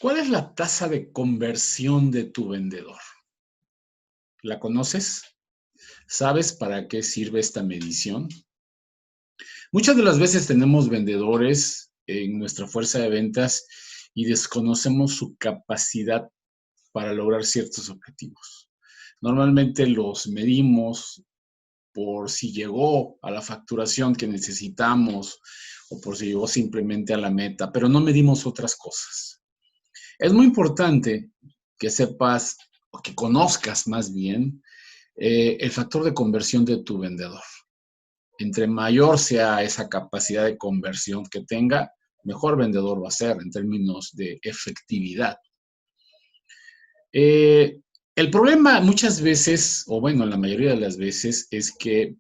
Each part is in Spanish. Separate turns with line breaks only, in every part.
¿Cuál es la tasa de conversión de tu vendedor? ¿La conoces? ¿Sabes para qué sirve esta medición? Muchas de las veces tenemos vendedores en nuestra fuerza de ventas y desconocemos su capacidad para lograr ciertos objetivos. Normalmente los medimos por si llegó a la facturación que necesitamos o por si llegó simplemente a la meta, pero no medimos otras cosas. Es muy importante que sepas o que conozcas más bien el factor de conversión de tu vendedor. Entre mayor sea esa capacidad de conversión que tenga, mejor vendedor va a ser en términos de efectividad. Eh, el problema muchas veces, o bueno, la mayoría de las veces, es que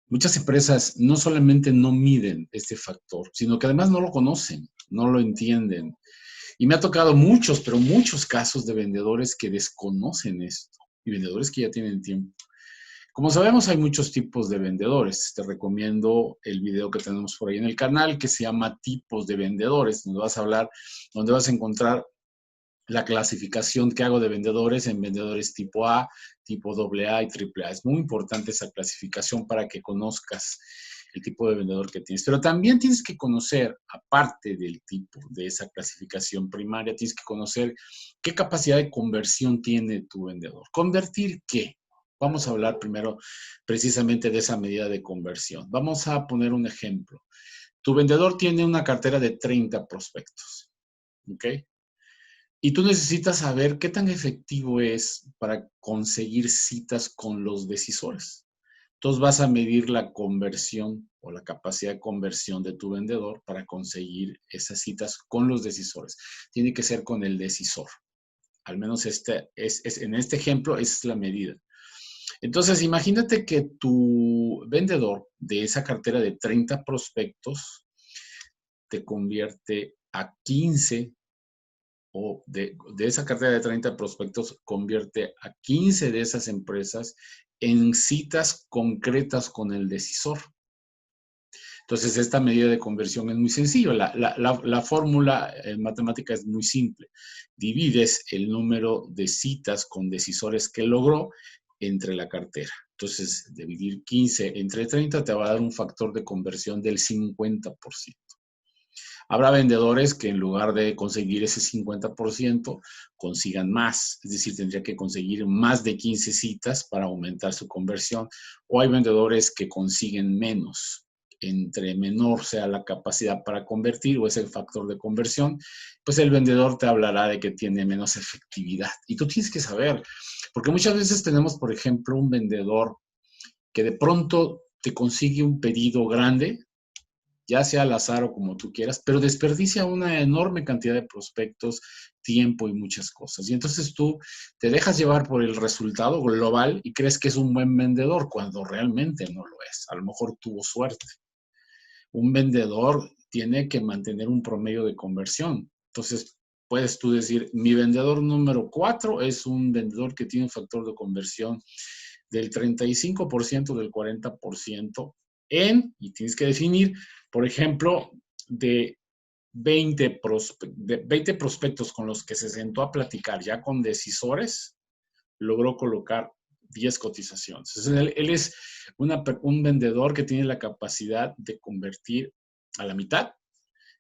muchas empresas no solamente no miden este factor, sino que además no lo conocen, no lo entienden. Y me ha tocado muchos, pero muchos casos de vendedores que desconocen esto y vendedores que ya tienen tiempo. Como sabemos, hay muchos tipos de vendedores. Te recomiendo el video que tenemos por ahí en el canal que se llama Tipos de Vendedores, donde vas a hablar, donde vas a encontrar la clasificación que hago de vendedores en vendedores tipo A, tipo AA y AAA. Es muy importante esa clasificación para que conozcas el tipo de vendedor que tienes. Pero también tienes que conocer, aparte del tipo de esa clasificación primaria, tienes que conocer qué capacidad de conversión tiene tu vendedor. ¿Convertir qué? Vamos a hablar primero precisamente de esa medida de conversión. Vamos a poner un ejemplo. Tu vendedor tiene una cartera de 30 prospectos, ¿ok? Y tú necesitas saber qué tan efectivo es para conseguir citas con los decisores. Entonces vas a medir la conversión o la capacidad de conversión de tu vendedor para conseguir esas citas con los decisores. Tiene que ser con el decisor. Al menos en este ejemplo, esa es la medida. Entonces, imagínate que tu vendedor de esa cartera de 30 prospectos te convierte a 15 o de esa cartera de 30 prospectos, convierte a 15 de esas empresas en citas concretas con el decisor. Entonces, esta medida de conversión es muy sencilla. La fórmula en matemática es muy simple. Divides el número de citas con decisores que logró entre la cartera. Entonces, dividir 15 entre 30 te va a dar un factor de conversión del 50%. Habrá vendedores que en lugar de conseguir ese 50%, consigan más. Es decir, tendría que conseguir más de 15 citas para aumentar su conversión. O hay vendedores que consiguen menos. Entre menor sea la capacidad para convertir o es el factor de conversión, pues el vendedor te hablará de que tiene menos efectividad. Y tú tienes que saber, porque muchas veces tenemos, por ejemplo, un vendedor que de pronto te consigue un pedido grande, ya sea al azar o como tú quieras, pero desperdicia una enorme cantidad de prospectos, tiempo y muchas cosas. Y entonces tú te dejas llevar por el resultado global y crees que es un buen vendedor cuando realmente no lo es. A lo mejor tuvo suerte. Un vendedor tiene que mantener un promedio de conversión. Entonces, puedes tú decir, mi vendedor número 4 es un vendedor que tiene un factor de conversión del 35%, del 40% y tienes que definir, por ejemplo, de 20 prospectos con los que se sentó a platicar ya con decisores, logró colocar 10 cotizaciones. Entonces, él es un vendedor que tiene la capacidad de convertir a la mitad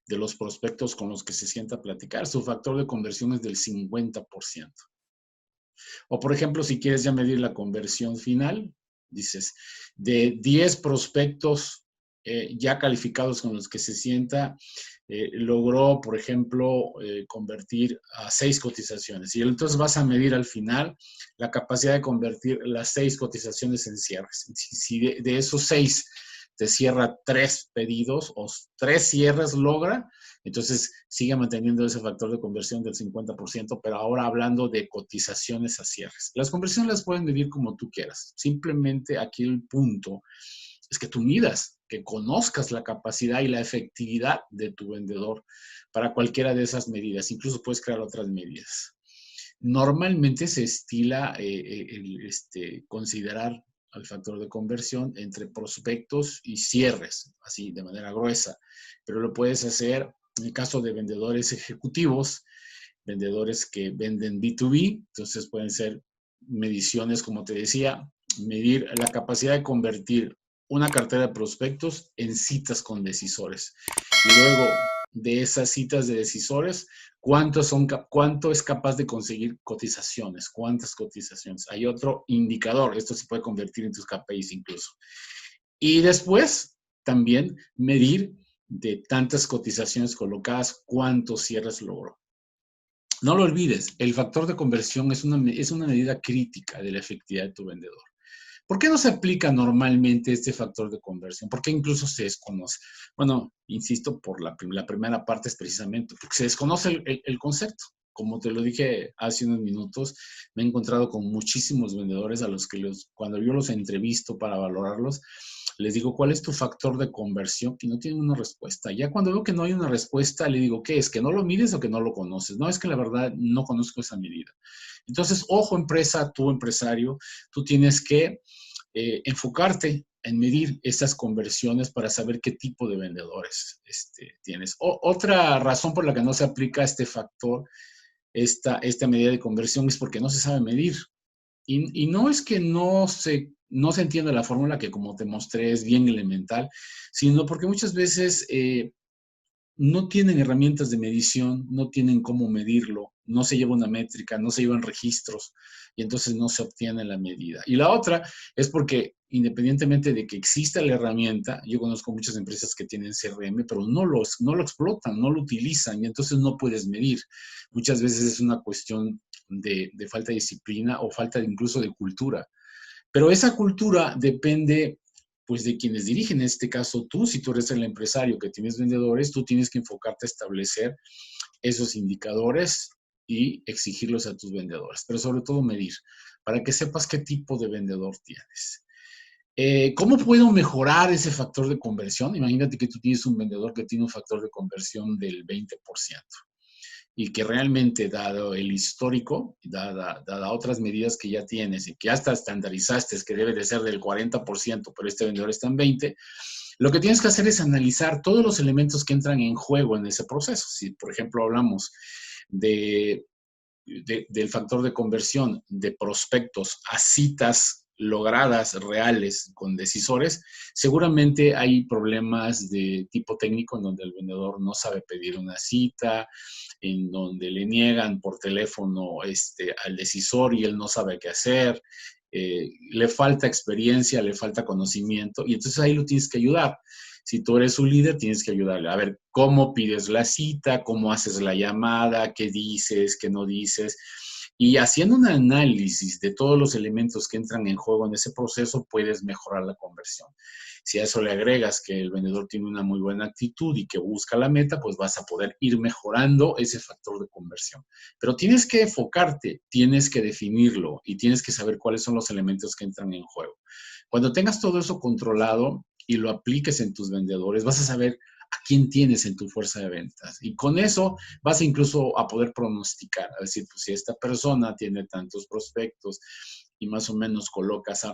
de los prospectos con los que se sienta a platicar. Su factor de conversión es del 50%. O, por ejemplo, si quieres ya medir la conversión final, dices, de 10 prospectos ya calificados con los que se sienta, logró, por ejemplo, convertir a 6 cotizaciones. Y entonces vas a medir al final la capacidad de convertir las 6 cotizaciones en cierres. Si de esos 6 te cierra 3 pedidos o 3 cierres logra, entonces sigue manteniendo ese factor de conversión del 50%, pero ahora hablando de cotizaciones a cierres. Las conversiones las pueden medir como tú quieras. Simplemente aquí el punto es que tú midas, que conozcas la capacidad y la efectividad de tu vendedor para cualquiera de esas medidas. Incluso puedes crear otras medidas. Normalmente se estila considerar al factor de conversión entre prospectos y cierres, así de manera gruesa, pero lo puedes hacer En el caso de vendedores ejecutivos, vendedores que venden B2B, entonces pueden ser mediciones, como te decía, medir la capacidad de convertir una cartera de prospectos en citas con decisores. Y luego de esas citas de decisores, cuánto es capaz de conseguir cotizaciones, cuántas cotizaciones. Hay otro indicador, esto se puede convertir en tus KPIs incluso. Y después también medir de tantas cotizaciones colocadas, cuántos cierres logró. No lo olvides, el factor de conversión es una medida crítica de la efectividad de tu vendedor. ¿Por qué no se aplica normalmente este factor de conversión? ¿Por qué incluso se desconoce? Bueno, insisto, por la primera parte es precisamente porque se desconoce el concepto. Como te lo dije hace unos minutos, me he encontrado con muchísimos vendedores a los que cuando yo los entrevisto para valorarlos, les digo, ¿cuál es tu factor de conversión? Y no tienen una respuesta. Ya cuando veo que no hay una respuesta, le digo, ¿qué es? ¿Que no lo mides o que no lo conoces? No, es que la verdad no conozco esa medida. Entonces, ojo empresa, tú empresario, tú tienes que enfocarte en medir esas conversiones para saber qué tipo de vendedores tienes. Otra razón por la que no se aplica este factor, esta medida de conversión, es porque no se sabe medir. Y no es que no se entienda la fórmula, que como te mostré es bien elemental, sino porque muchas veces no tienen herramientas de medición, no tienen cómo medirlo, no se lleva una métrica, no se llevan registros y entonces no se obtiene la medida. Y la otra es porque independientemente de que exista la herramienta, yo conozco muchas empresas que tienen CRM, pero no lo explotan, no lo utilizan y entonces no puedes medir. Muchas veces es una cuestión de falta de disciplina o falta incluso de cultura. Pero esa cultura depende pues de quienes dirigen, en este caso tú, si tú eres el empresario que tienes vendedores, tú tienes que enfocarte a establecer esos indicadores y exigirlos a tus vendedores, pero sobre todo medir, para que sepas qué tipo de vendedor tienes. ¿Cómo puedo mejorar ese factor de conversión? Imagínate que tú tienes un vendedor que tiene un factor de conversión del 20% y que realmente, dado el histórico, dada otras medidas que ya tienes y que hasta estandarizaste, es que debe de ser del 40%, pero este vendedor está en 20%, lo que tienes que hacer es analizar todos los elementos que entran en juego en ese proceso. Si, por ejemplo, hablamos del factor de conversión de prospectos a citas logradas reales con decisores, seguramente hay problemas de tipo técnico en donde el vendedor no sabe pedir una cita, en donde le niegan por teléfono al decisor y él no sabe qué hacer, le falta experiencia, le falta conocimiento, y entonces ahí lo tienes que ayudar. Si tú eres un líder, tienes que ayudarle a ver cómo pides la cita, cómo haces la llamada, qué dices, qué no dices. Y haciendo un análisis de todos los elementos que entran en juego en ese proceso, puedes mejorar la conversión. Si a eso le agregas que el vendedor tiene una muy buena actitud y que busca la meta, pues vas a poder ir mejorando ese factor de conversión. Pero tienes que enfocarte, tienes que definirlo y tienes que saber cuáles son los elementos que entran en juego. Cuando tengas todo eso controlado y lo apliques en tus vendedores, vas a saber a quién tienes en tu fuerza de ventas. Y con eso vas incluso a poder pronosticar, a decir, pues si esta persona tiene tantos prospectos y más o menos colocas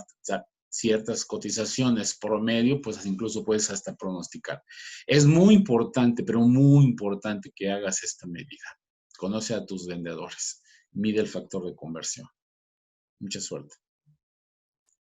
ciertas cotizaciones promedio, pues incluso puedes hasta pronosticar. Es muy importante, pero muy importante que hagas esta medida. Conoce a tus vendedores, mide el factor de conversión. Mucha suerte.